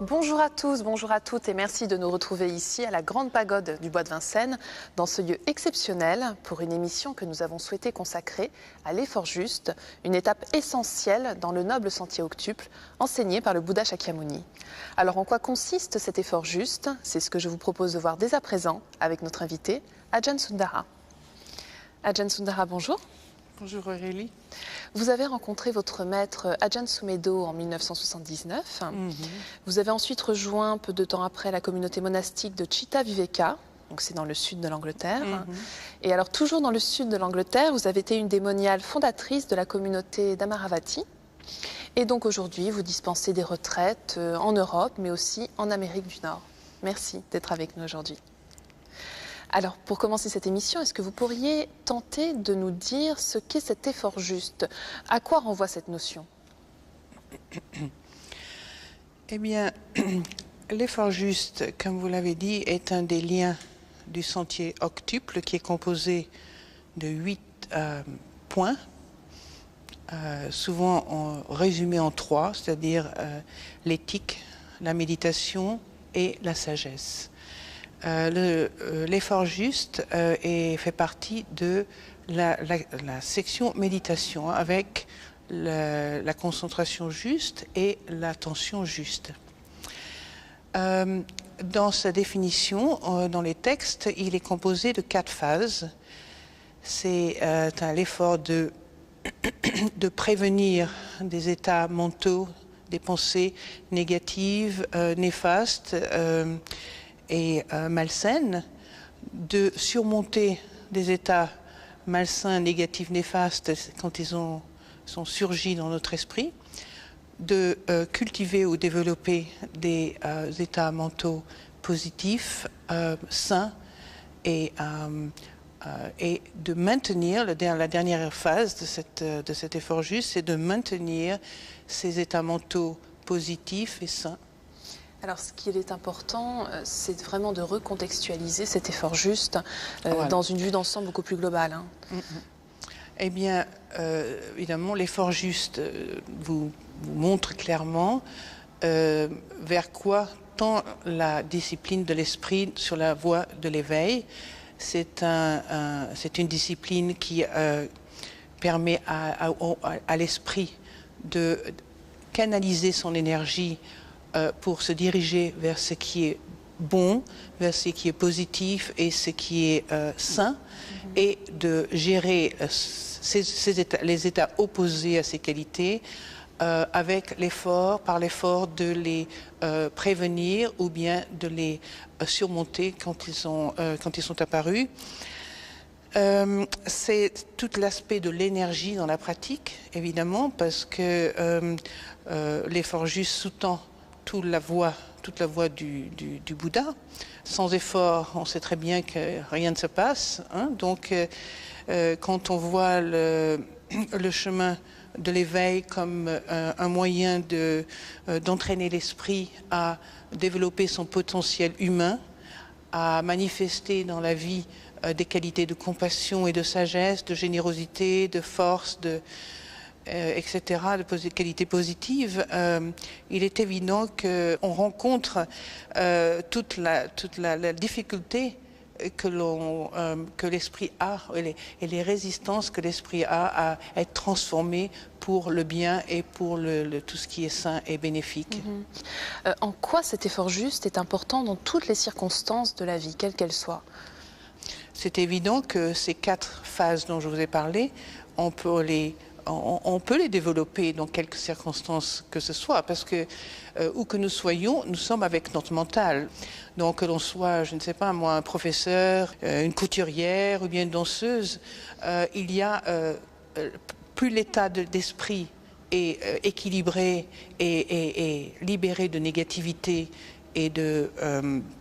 Bonjour à tous, bonjour à toutes et merci de nous retrouver ici à la Grande Pagode du Bois de Vincennes, dans ce lieu exceptionnel pour une émission que nous avons souhaité consacrer à l'effort juste, une étape essentielle dans le noble sentier octuple enseigné par le Bouddha Shakyamuni. Alors en quoi consiste cet effort juste? C'est ce que je vous propose de voir dès à présent avec notre invité, Ajahn Sundara. Ajahn Sundara, bonjour. Bonjour Aurélie. Vous avez rencontré votre maître Ajahn Sumedho en 1979. Vous avez ensuite rejoint peu de temps après la communauté monastique de Città-Viveka, donc c'est dans le sud de l'Angleterre. Et alors toujours dans le sud de l'Angleterre, vous avez été une des moniales fondatrices de la communauté d'Amaravati. Et donc aujourd'hui, vous dispensez des retraites en Europe, mais aussi en Amérique du Nord. Merci d'être avec nous aujourd'hui. Alors, pour commencer cette émission, est-ce que vous pourriez tenter de nous dire ce qu'est cet effort juste? À quoi renvoie cette notion? Eh bien, l'effort juste, comme vous l'avez dit, est un des liens du sentier octuple qui est composé de 8 points, souvent résumés en 3, c'est-à-dire l'éthique, la méditation et la sagesse. L'effort juste fait partie de la section méditation avec la concentration juste et l'attention juste. Dans sa définition, dans les textes, il est composé de 4 phases. C'est l'effort de prévenir des états mentaux, des pensées négatives, néfastes, et malsaines, de surmonter des états malsains, négatifs, néfastes quand ils sont surgis dans notre esprit, de cultiver ou développer des états mentaux positifs, sains, et de maintenir, la dernière phase de cet effort juste, c'est de maintenir ces états mentaux positifs et sains. Alors, ce qui est important, c'est vraiment de recontextualiser cet effort juste dans une vue d'ensemble beaucoup plus globale. Eh bien, évidemment, l'effort juste vous montre clairement vers quoi tend la discipline de l'esprit sur la voie de l'éveil. C'est une discipline qui permet à l'esprit de canaliser son énergie pour se diriger vers ce qui est bon, vers ce qui est positif et ce qui est sain, et de gérer les états opposés à ces qualités avec par l'effort de les prévenir ou bien de les surmonter quand ils sont apparus. C'est tout l'aspect de l'énergie dans la pratique, évidemment, parce que l'effort juste sous-tend toute la voie du Bouddha. Sans effort, on sait très bien que rien ne se passe. Donc, quand on voit le chemin de l'éveil comme un moyen d'entraîner l'esprit à développer son potentiel humain, à manifester dans la vie des qualités de compassion et de sagesse, de générosité, de force, etc., de qualités positives, il est évident qu'on rencontre toute la difficulté que l'esprit a et les résistances que l'esprit a à être transformé pour le bien et pour tout ce qui est sain et bénéfique. En quoi cet effort juste est important dans toutes les circonstances de la vie, quelles qu'elles soient? C'est évident que ces 4 phases dont je vous ai parlé, on peut les développer dans quelques circonstances que ce soit, parce que où que nous soyons, nous sommes avec notre mental. Donc que l'on soit, je ne sais pas moi, un professeur, une couturière ou bien une danseuse, il y a plus l'état d'esprit est équilibré et libéré de négativité et de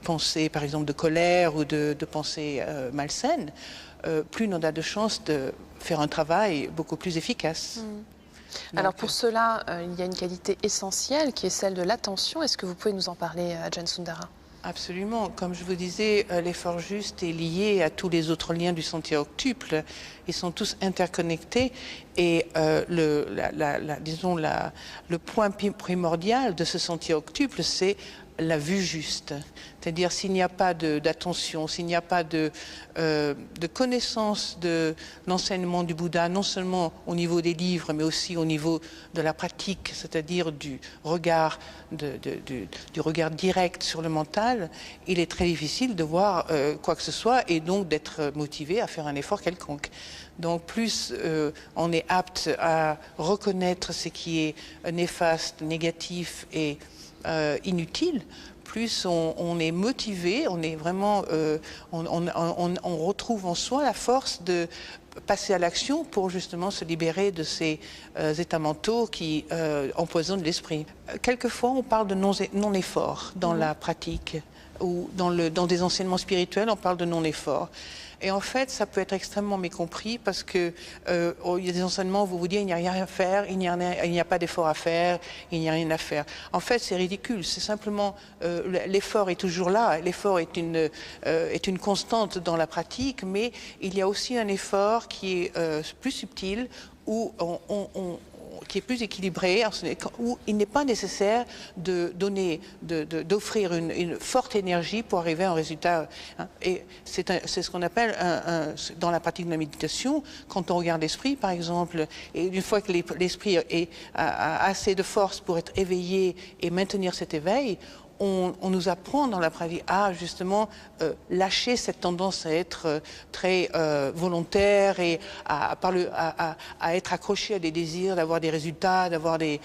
pensées, par exemple, de colère ou de pensées malsaines, plus on a de chances de faire un travail beaucoup plus efficace. Alors pour cela, il y a une qualité essentielle qui est celle de l'attention. Est-ce que vous pouvez nous en parler, Ajahn Sundara? Absolument. Comme je vous disais, l'effort juste est lié à tous les autres liens du sentier octuple. Ils sont tous interconnectés et disons le point primordial de ce sentier octuple, c'est la vue juste. C'est-à-dire s'il n'y a pas d'attention, s'il n'y a pas de connaissance de l'enseignement du Bouddha, non seulement au niveau des livres, mais aussi au niveau de la pratique, c'est-à-dire du regard, du regard direct sur le mental, il est très difficile de voir quoi que ce soit et donc d'être motivé à faire un effort quelconque. Donc plus on est apte à reconnaître ce qui est néfaste, négatif et inutile, plus on est motivé, on est vraiment, on retrouve en soi la force de passer à l'action pour justement se libérer de ces états mentaux qui empoisonnent l'esprit. Quelquefois, on parle de non-effort dans la pratique ou dans des enseignements spirituels, on parle de non-effort. Et en fait, ça peut être extrêmement mécompris parce que il y a des enseignements où vous vous dites il n'y a rien à faire, il n'y a pas d'effort à faire, il n'y a rien à faire. En fait, c'est ridicule. C'est simplement l'effort est toujours là. L'effort est une constante dans la pratique, mais il y a aussi un effort qui est plus subtil où qui est plus équilibré, où il n'est pas nécessaire d'offrir une forte énergie pour arriver à un résultat. Et c'est ce qu'on appelle, dans la pratique de la méditation, quand on regarde l'esprit, par exemple, et une fois que l'esprit a assez de force pour être éveillé et maintenir cet éveil, on nous apprend dans la pratique à justement lâcher cette tendance à être très volontaire et à être accroché à des désirs, d'avoir des résultats, d'avoir de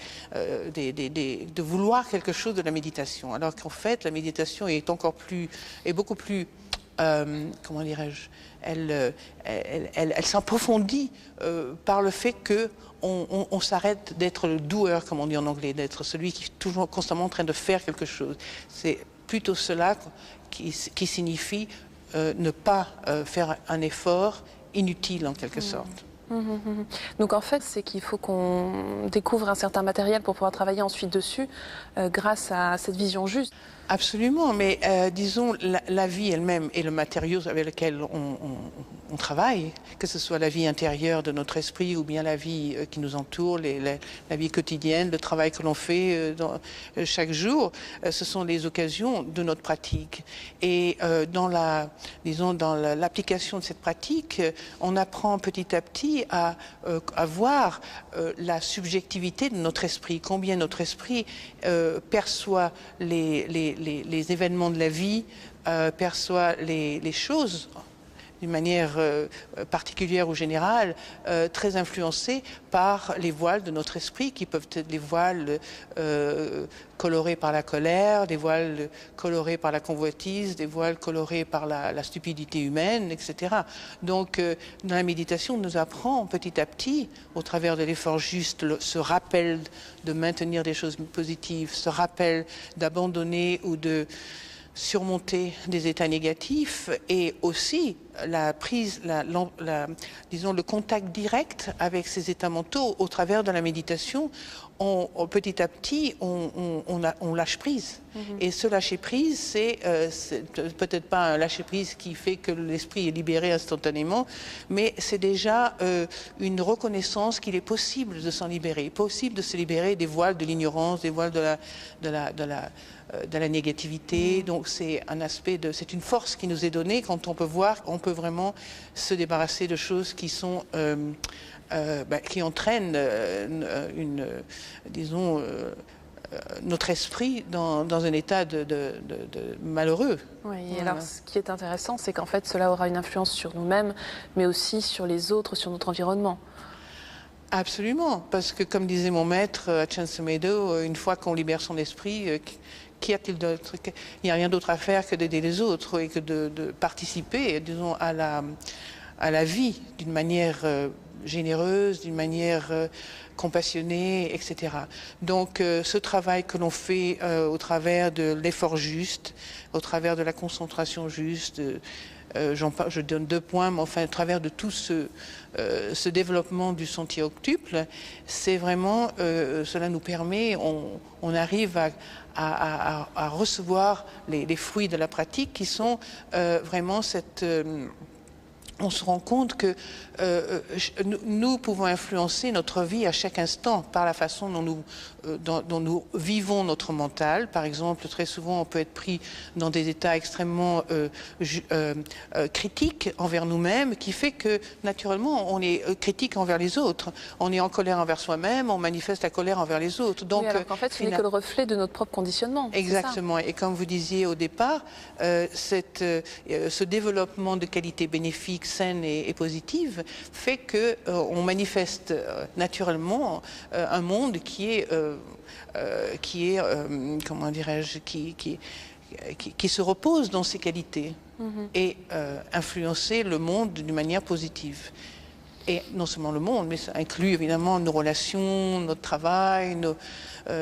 vouloir quelque chose de la méditation. Alors qu'en fait, la méditation est beaucoup plus, comment dirais-je, elle s'approfondit par le fait que on s'arrête d'être le doer, comme on dit en anglais, d'être celui qui est toujours constamment en train de faire quelque chose. C'est plutôt cela qui signifie ne pas faire un effort inutile en quelque sorte. Donc en fait, c'est qu'il faut qu'on découvre un certain matériel pour pouvoir travailler ensuite dessus grâce à cette vision juste. Absolument, mais disons la vie elle-même est le matériau avec lequel on travaille, que ce soit la vie intérieure de notre esprit ou bien la vie qui nous entoure, la vie quotidienne, le travail que l'on fait chaque jour, ce sont les occasions de notre pratique. Et dans l'application de cette pratique, on apprend petit à petit à voir la subjectivité de notre esprit, combien notre esprit perçoit les événements de la vie, perçoit les choses d'une manière particulière ou générale, très influencée par les voiles de notre esprit, qui peuvent être des voiles colorés par la colère, des voiles colorés par la convoitise, des voiles colorés par la stupidité humaine, etc. Donc, dans la méditation, on nous apprend petit à petit, au travers de l'effort juste, ce rappel de maintenir des choses positives, ce rappel d'abandonner ou de surmonter des états négatifs, et aussi disons le contact direct avec ces états mentaux au travers de la méditation. Petit à petit, on lâche prise. Et ce lâcher prise, c'est peut-être pas un lâcher prise qui fait que l'esprit est libéré instantanément, mais c'est déjà une reconnaissance qu'il est possible de s'en libérer, possible de se libérer des voiles de l'ignorance, des voiles de la négativité. Donc c'est un aspect c'est une force qui nous est donnée quand on peut voir qu'on peut vraiment se débarrasser de choses qui sont qui entraînent disons notre esprit dans un état de malheureux. Oui, et alors ce qui est intéressant, c'est qu'en fait cela aura une influence sur nous-mêmes, mais aussi sur les autres, sur notre environnement. Absolument, parce que comme disait mon maître Ajahn Sumedho, une fois qu'on libère son esprit, qu'y a-t-il d'autre? Il n'y a rien d'autre à faire que d'aider les autres et que de participer, disons, à la vie d'une manière généreuse, d'une manière compassionnée, etc. Donc ce travail que l'on fait au travers de l'effort juste, au travers de la concentration juste, je donne 2 points, mais enfin, à travers de tout ce développement du sentier octuple, c'est vraiment, cela nous permet, on arrive à recevoir les fruits de la pratique qui sont vraiment cette... on se rend compte que nous pouvons influencer notre vie à chaque instant par la façon dont nous vivons notre mental. Par exemple, très souvent, on peut être pris dans des états extrêmement critiques envers nous-mêmes, qui fait que, naturellement, on est critique envers les autres. On est en colère envers soi-même, on manifeste la colère envers les autres. Donc, oui, alors qu'en fait, ce n'est que le reflet de notre propre conditionnement. Exactement. Et comme vous disiez au départ, ce développement de qualités bénéfiques, saines et positives, fait que on manifeste naturellement un monde qui est comment dirais-je, qui se repose dans ses qualités et influencer le monde d'une manière positive. Et non seulement le monde, mais ça inclut évidemment nos relations, notre travail,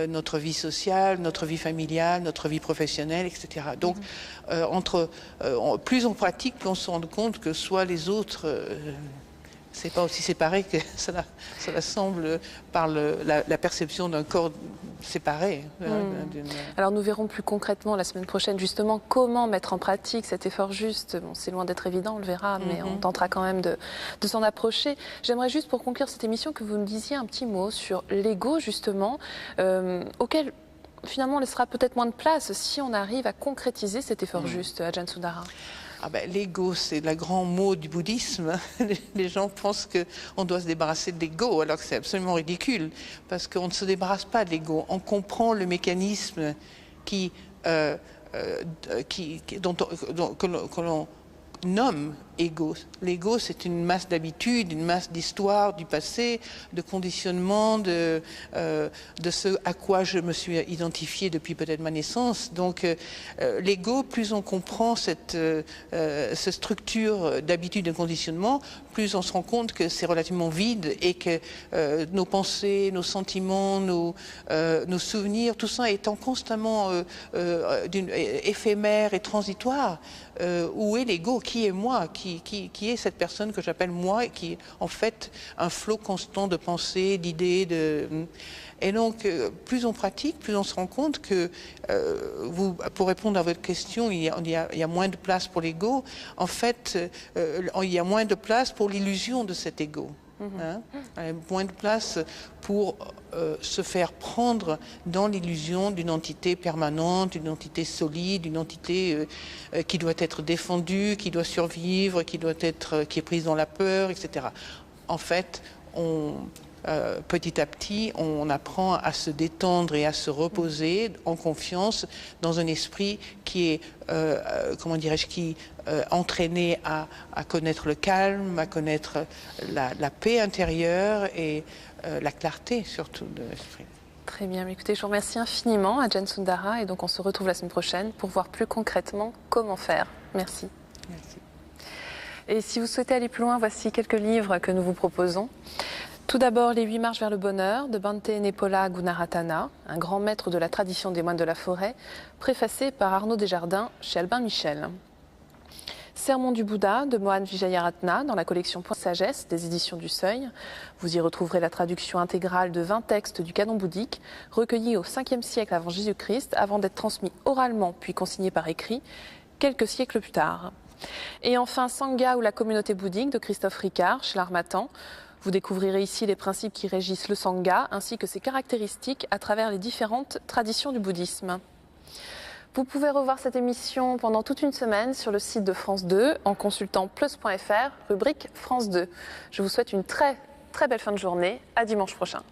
notre vie sociale, notre vie familiale, notre vie professionnelle, etc. Donc, plus on pratique, plus on se rend compte que soit les autres... c'est pas aussi séparé que cela semble par la perception d'un corps séparé. Alors nous verrons plus concrètement la semaine prochaine justement comment mettre en pratique cet effort juste. Bon, c'est loin d'être évident, on le verra, mais on tentera quand même de s'en approcher. J'aimerais juste pour conclure cette émission que vous nous disiez un petit mot sur l'ego justement, auquel finalement on laissera peut-être moins de place si on arrive à concrétiser cet effort juste, Ajahn Sundara. Ah ben, l'ego, c'est le grand mot du bouddhisme. Les gens pensent qu'on doit se débarrasser de l'ego, alors que c'est absolument ridicule, parce qu'on ne se débarrasse pas de l'ego. On comprend le mécanisme que l'on nomme ego. L'ego, c'est une masse d'habitudes, une masse d'histoires du passé, de conditionnement, de ce à quoi je me suis identifié depuis peut-être ma naissance. Donc, l'ego, plus on comprend cette structure d'habitudes et de conditionnement, plus on se rend compte que c'est relativement vide et que nos pensées, nos sentiments, nos souvenirs, tout ça étant constamment éphémère et transitoire. Où est l'ego? Qui est moi? Qui est cette personne que j'appelle moi et qui est en fait un flot constant de pensées, d'idées, Et donc, plus on pratique, plus on se rend compte que, pour répondre à votre question, il y a moins de place pour l'ego. En fait, il y a moins de place pour l'illusion de cet ego. Hein? Il y a moins de place pour se faire prendre dans l'illusion d'une entité permanente, d'une entité solide, d'une entité qui doit être défendue, qui doit survivre, qui est prise dans la peur, etc. En fait, petit à petit, on apprend à se détendre et à se reposer en confiance dans un esprit qui est, comment dirais-je, entraîné à connaître le calme, à connaître la paix intérieure et la clarté surtout de l'esprit. Très bien, écoutez, je vous remercie infiniment, Ajahn Sundara, et donc on se retrouve la semaine prochaine pour voir plus concrètement comment faire. Merci. Merci. Et si vous souhaitez aller plus loin, voici quelques livres que nous vous proposons. Tout d'abord, Les 8 marches vers le bonheur de Bhante Nepola Gunaratana, un grand maître de la tradition des moines de la forêt, préfacé par Arnaud Desjardins chez Albin Michel. Sermon du Bouddha de Mohan Vijayaratna dans la collection Point de Sagesse des éditions du Seuil. Vous y retrouverez la traduction intégrale de 20 textes du canon bouddhique, recueillis au 5e siècle avant Jésus-Christ, avant d'être transmis oralement puis consignés par écrit quelques siècles plus tard. Et enfin, Sangha ou la communauté bouddhique de Christophe Ricard chez l'Harmattan. Vous découvrirez ici les principes qui régissent le Sangha ainsi que ses caractéristiques à travers les différentes traditions du bouddhisme. Vous pouvez revoir cette émission pendant toute une semaine sur le site de France 2 en consultant plus.fr, rubrique France 2. Je vous souhaite une très belle fin de journée. À dimanche prochain.